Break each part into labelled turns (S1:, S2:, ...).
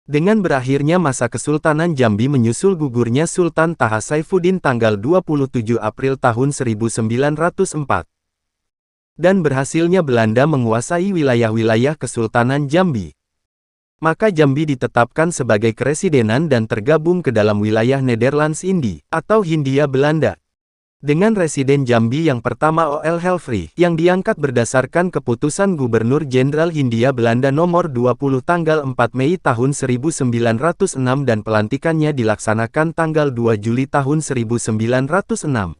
S1: Dengan berakhirnya masa Kesultanan Jambi menyusul gugurnya Sultan Taha Saifuddin tanggal 27 April tahun 1904. Dan berhasilnya Belanda menguasai wilayah-wilayah Kesultanan Jambi. Maka Jambi ditetapkan sebagai keresidenan dan tergabung ke dalam wilayah Nederlands Indie, atau Hindia Belanda. Dengan residen Jambi yang pertama O.L. Helfrich, yang diangkat berdasarkan keputusan Gubernur Jenderal Hindia Belanda nomor 20 tanggal 4 Mei tahun 1906 dan pelantikannya dilaksanakan tanggal 2 Juli tahun 1906.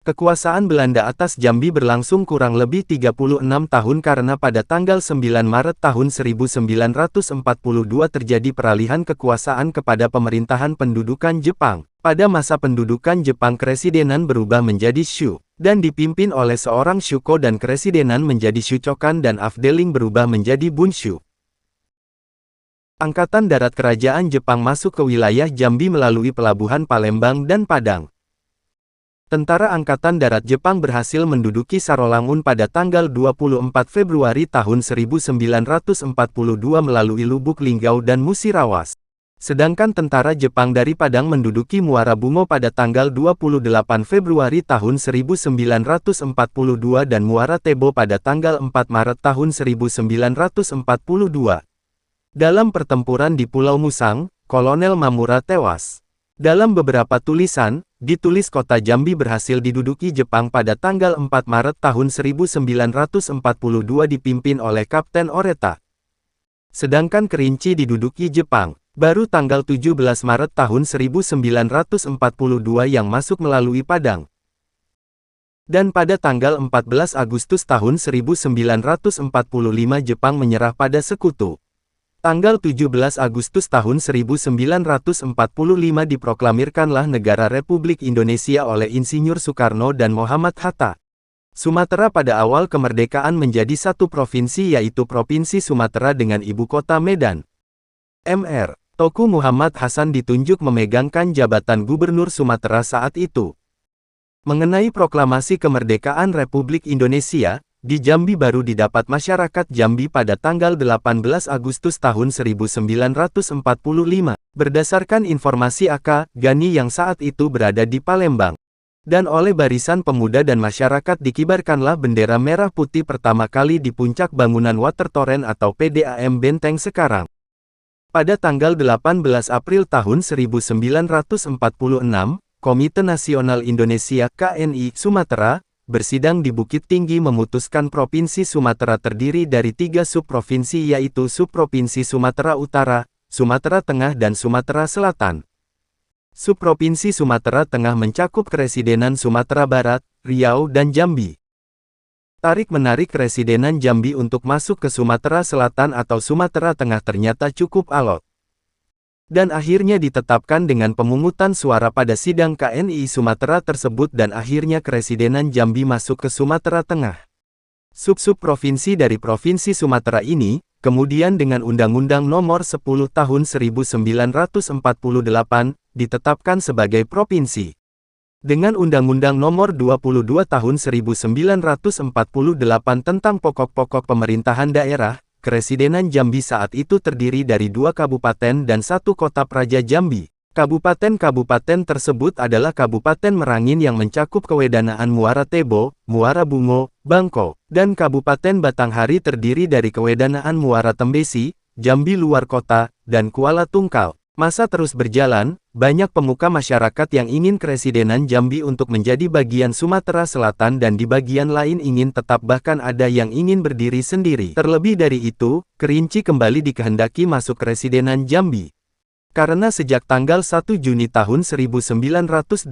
S1: Kekuasaan Belanda atas Jambi berlangsung kurang lebih 36 tahun karena pada tanggal 9 Maret tahun 1942 terjadi peralihan kekuasaan kepada pemerintahan pendudukan Jepang. Pada masa pendudukan Jepang keresidenan berubah menjadi Shu, dan dipimpin oleh seorang Shuko dan keresidenan menjadi Shuchokan dan Afdeling berubah menjadi Bunshu. Angkatan Darat Kerajaan Jepang masuk ke wilayah Jambi melalui pelabuhan Palembang dan Padang. Tentara Angkatan Darat Jepang berhasil menduduki Sarolangun pada tanggal 24 Februari tahun 1942 melalui Lubuk Linggau dan Musirawas. Sedangkan tentara Jepang dari Padang menduduki Muara Bungo pada tanggal 28 Februari tahun 1942 dan Muara Tebo pada tanggal 4 Maret tahun 1942. Dalam pertempuran di Pulau Musang, Kolonel Mamura tewas. Dalam beberapa tulisan, ditulis kota Jambi berhasil diduduki Jepang pada tanggal 4 Maret tahun 1942 dipimpin oleh Kapten Oreta. Sedangkan Kerinci diduduki Jepang. Baru tanggal 17 Maret tahun 1942 yang masuk melalui Padang. Dan pada tanggal 14 Agustus tahun 1945 Jepang menyerah pada Sekutu. Tanggal 17 Agustus tahun 1945 diproklamirkanlah Negara Republik Indonesia oleh Insinyur Soekarno dan Muhammad Hatta. Sumatera pada awal kemerdekaan menjadi satu provinsi yaitu Provinsi Sumatera dengan ibu kota Medan. Mr. Toku Muhammad Hasan ditunjuk memegangkan jabatan Gubernur Sumatera saat itu. Mengenai proklamasi kemerdekaan Republik Indonesia, di Jambi baru didapat masyarakat Jambi pada tanggal 18 Agustus tahun 1945, berdasarkan informasi A.K. Gani yang saat itu berada di Palembang. Dan oleh barisan pemuda dan masyarakat dikibarkanlah bendera merah putih pertama kali di puncak bangunan Water Torrent atau PDAM Benteng sekarang. Pada tanggal 18 April tahun 1946, Komite Nasional Indonesia (KNI) Sumatera, bersidang di Bukit Tinggi memutuskan Provinsi Sumatera terdiri dari 3 subprovinsi yaitu Subprovinsi Sumatera Utara, Sumatera Tengah dan Sumatera Selatan. Subprovinsi Sumatera Tengah mencakup Keresidenan Sumatera Barat, Riau dan Jambi. Tarik-menarik Keresidenan Jambi untuk masuk ke Sumatera Selatan atau Sumatera Tengah ternyata cukup alot. Dan akhirnya ditetapkan dengan pemungutan suara pada sidang KNI Sumatera tersebut dan akhirnya Keresidenan Jambi masuk ke Sumatera Tengah. Sub-sub provinsi dari Provinsi Sumatera ini, kemudian dengan Undang-Undang Nomor 10 Tahun 1948, ditetapkan sebagai provinsi. Dengan Undang-Undang Nomor 22 Tahun 1948 tentang pokok-pokok pemerintahan daerah, Keresidenan Jambi saat itu terdiri dari 2 kabupaten dan 1 kota praja Jambi. Kabupaten-kabupaten tersebut adalah Kabupaten Merangin yang mencakup kewedanaan Muara Tebo, Muara Bungo, Bangko, dan Kabupaten Batanghari terdiri dari kewedanaan Muara Tembesi, Jambi luar kota, dan Kuala Tungkal. Masa terus berjalan, banyak pemuka masyarakat yang ingin Keresidenan Jambi untuk menjadi bagian Sumatera Selatan dan di bagian lain ingin tetap bahkan ada yang ingin berdiri sendiri. Terlebih dari itu, Kerinci kembali dikehendaki masuk Keresidenan Jambi. Karena sejak tanggal 1 Juni tahun 1922,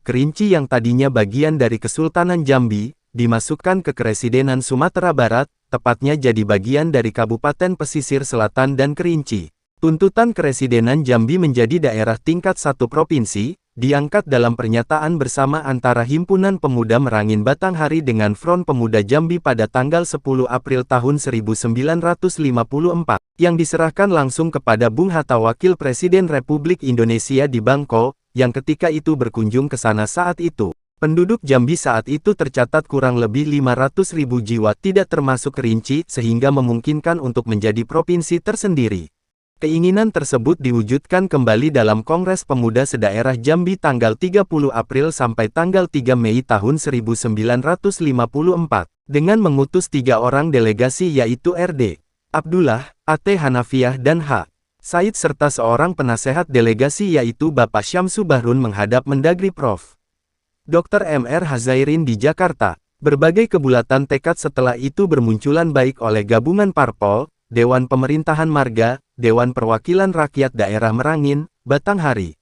S1: Kerinci yang tadinya bagian dari Kesultanan Jambi, dimasukkan ke Keresidenan Sumatera Barat, tepatnya jadi bagian dari Kabupaten Pesisir Selatan dan Kerinci. Tuntutan Keresidenan Jambi menjadi daerah tingkat 1 provinsi, diangkat dalam pernyataan bersama antara Himpunan Pemuda Merangin Batanghari dengan Front Pemuda Jambi pada tanggal 10 April tahun 1954, yang diserahkan langsung kepada Bung Hatta Wakil Presiden Republik Indonesia di Bangko, yang ketika itu berkunjung ke sana saat itu. Penduduk Jambi saat itu tercatat kurang lebih 500.000 jiwa tidak termasuk Kerinci, sehingga memungkinkan untuk menjadi provinsi tersendiri. Keinginan tersebut diwujudkan kembali dalam Kongres Pemuda Sedaerah Jambi tanggal 30 April sampai tanggal 3 Mei tahun 1954, dengan mengutus 3 orang delegasi yaitu R.D. Abdullah, A.T. Hanafiah dan H. Said serta seorang penasehat delegasi yaitu Bapak Syamsu Bahrun menghadap Mendagri Prof. Dr. M.R. Hazairin di Jakarta. Berbagai kebulatan tekad setelah itu bermunculan baik oleh gabungan parpol, Dewan Pemerintahan Marga, Dewan Perwakilan Rakyat Daerah Merangin, Batanghari.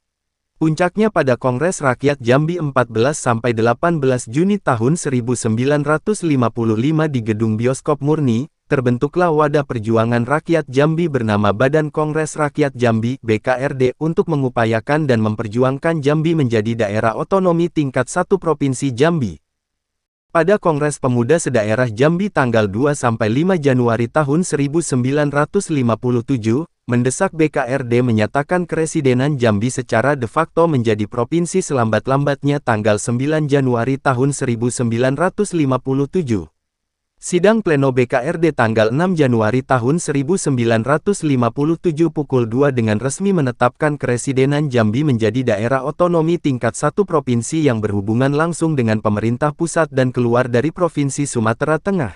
S1: Puncaknya pada Kongres Rakyat Jambi 14–18 Juni tahun 1955 di Gedung Bioskop Murni, terbentuklah Wadah Perjuangan Rakyat Jambi bernama Badan Kongres Rakyat Jambi (BKRD) untuk mengupayakan dan memperjuangkan Jambi menjadi daerah otonomi tingkat 1 Provinsi Jambi. Pada Kongres Pemuda Sedaerah Jambi tanggal 2–5 Januari tahun 1957, mendesak BKRD menyatakan Keresidenan Jambi secara de facto menjadi provinsi selambat-lambatnya tanggal 9 Januari tahun 1957. Sidang pleno BKRD tanggal 6 Januari tahun 1957 pukul 2 dengan resmi menetapkan Keresidenan Jambi menjadi daerah otonomi tingkat 1 provinsi yang berhubungan langsung dengan pemerintah pusat dan keluar dari Provinsi Sumatera Tengah.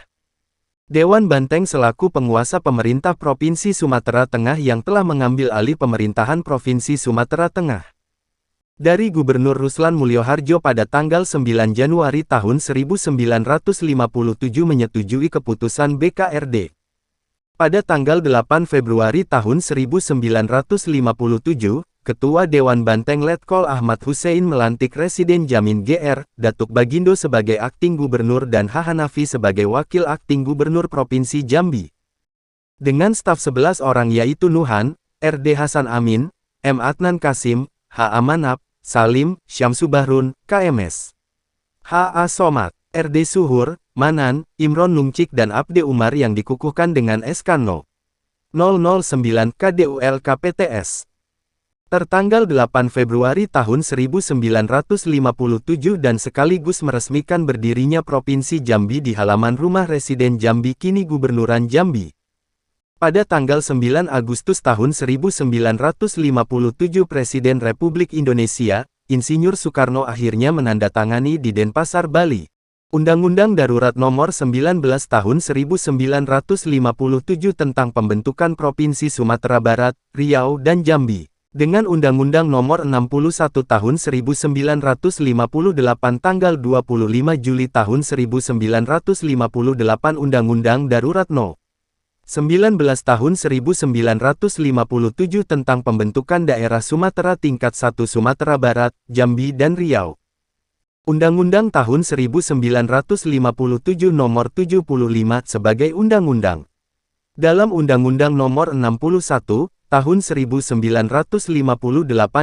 S1: Dewan Banteng selaku penguasa pemerintah Provinsi Sumatera Tengah yang telah mengambil alih pemerintahan Provinsi Sumatera Tengah dari Gubernur Ruslan Mulyoharjo pada tanggal 9 Januari tahun 1957 menyetujui keputusan BKRD. Pada tanggal 8 Februari tahun 1957, Ketua Dewan Banteng Letkol Ahmad Hussein melantik Residen Jamin Gr. Datuk Bagindo sebagai Akting Gubernur dan H. Hanafi sebagai Wakil Akting Gubernur Provinsi Jambi. Dengan staf 11 orang yaitu Nuhan, R.D. Hasan Amin, M. Adnan Kasim, H. Amanap, Salim, Syamsu Bahrun, KMS. H.A. Somad, R.D. Suhur, Manan, Imron Lungcik dan Abde Umar yang dikukuhkan dengan SK No. 009 KDUL KPTS. Tertanggal 8 Februari tahun 1957 dan sekaligus meresmikan berdirinya Provinsi Jambi di halaman rumah Residen Jambi kini Gubernuran Jambi. Pada tanggal 9 Agustus tahun 1957 Presiden Republik Indonesia, Insinyur Soekarno akhirnya menandatangani di Denpasar, Bali, Undang-Undang Darurat Nomor 19 Tahun 1957 tentang pembentukan Provinsi Sumatera Barat, Riau dan Jambi. Dengan Undang-Undang Nomor 61 Tahun 1958 tanggal 25 Juli tahun 1958 Undang-Undang Darurat No. 19 Tahun 1957 tentang pembentukan daerah Sumatera tingkat 1 Sumatera Barat, Jambi dan Riau. Undang-Undang Tahun 1957 Nomor 75 sebagai undang-undang. Dalam Undang-Undang Nomor 61 Tahun 1958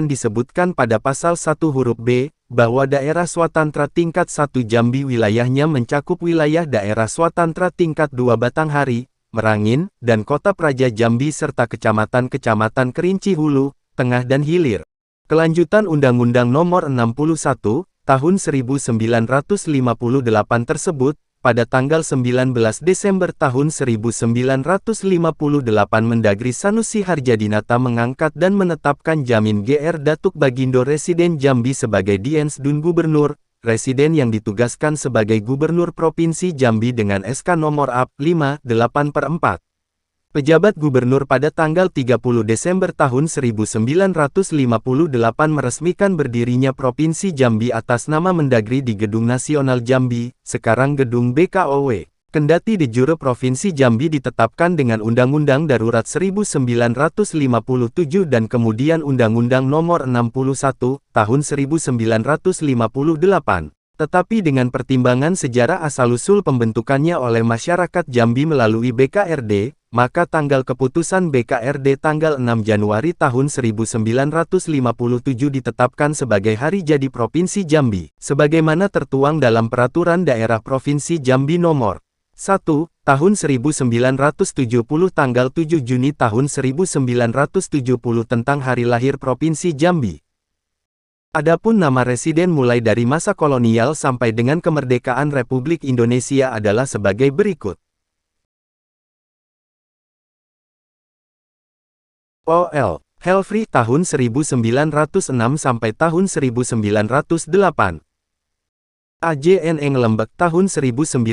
S1: disebutkan pada pasal 1 huruf B bahwa daerah swatantra tingkat 1 Jambi wilayahnya mencakup wilayah daerah swatantra tingkat 2 Batanghari, Merangin, dan Kota Praja Jambi serta kecamatan-kecamatan Kerinci Hulu, Tengah dan Hilir. Kelanjutan Undang-Undang Nomor 61, Tahun 1958 tersebut, pada tanggal 19 Desember tahun 1958 Mendagri Sanusi Harjadinata mengangkat dan menetapkan Jamin Gr. Datuk Bagindo Residen Jambi sebagai Diens Dun Gubernur, Residen yang ditugaskan sebagai Gubernur Provinsi Jambi dengan SK Nomor AP 5/8/4. Pejabat Gubernur pada tanggal 30 Desember tahun 1958 meresmikan berdirinya Provinsi Jambi atas nama Mendagri di Gedung Nasional Jambi, sekarang Gedung BKOW. Kendati de jure Provinsi Jambi ditetapkan dengan Undang-Undang Darurat 1957 dan kemudian Undang-Undang Nomor 61, Tahun 1958. Tetapi dengan pertimbangan sejarah asal-usul pembentukannya oleh masyarakat Jambi melalui BKRD, maka tanggal keputusan BKRD tanggal 6 Januari tahun 1957 ditetapkan sebagai hari jadi Provinsi Jambi, sebagaimana tertuang dalam Peraturan Daerah Provinsi Jambi Nomor 1, Tahun 1970 tanggal 7 Juni tahun 1970 tentang Hari Lahir Provinsi Jambi. Adapun nama residen mulai dari masa kolonial sampai dengan kemerdekaan Republik Indonesia adalah sebagai berikut. OL, Helfrich tahun 1906 sampai tahun 1908. AJN Engelembek tahun 1908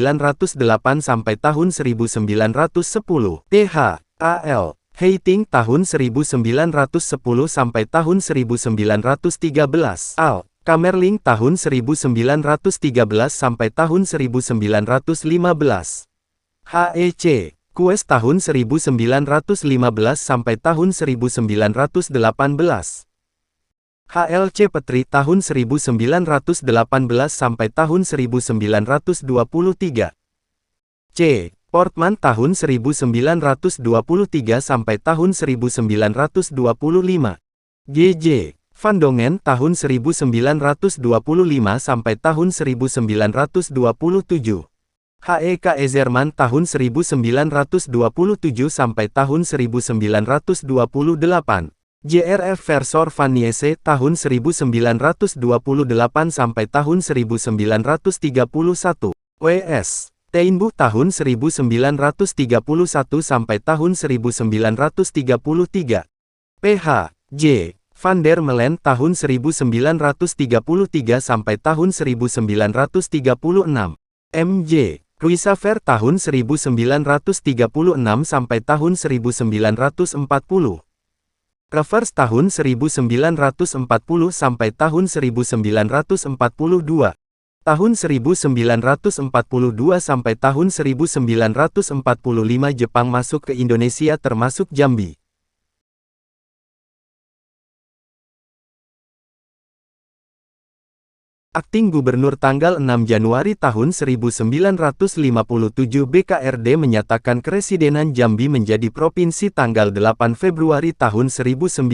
S1: sampai tahun 1910. TH, AL, Heiting tahun 1910 sampai tahun 1913. AL, Kamerling tahun 1913 sampai tahun 1915. HEC, Kues tahun 1915 sampai tahun 1918. HLC Petri tahun 1918 sampai tahun 1923. C. Portman tahun 1923 sampai tahun 1925. GJ. Van Dongen tahun 1925 sampai tahun 1927. HEK Ezerman tahun 1927 sampai tahun 1928. JRF Versor van Niese tahun 1928 sampai tahun 1931. WS. Teinbu tahun 1931 sampai tahun 1933. PH. J. Van der Melen tahun 1933 sampai tahun 1936. MJ. Ruisaver tahun 1936 sampai tahun 1940. Reverse tahun 1940 sampai tahun 1942. Tahun 1942 sampai tahun 1945 Jepang masuk ke Indonesia termasuk Jambi. Akting Gubernur tanggal 6 Januari tahun 1957 BKRD menyatakan Keresidenan Jambi menjadi provinsi tanggal 8 Februari tahun 1957,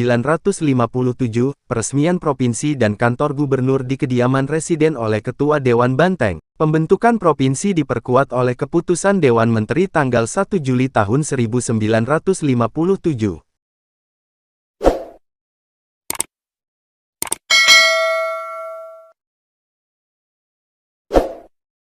S1: peresmian provinsi dan kantor gubernur di kediaman residen oleh Ketua Dewan Banteng. Pembentukan provinsi diperkuat oleh keputusan Dewan Menteri tanggal 1 Juli tahun 1957.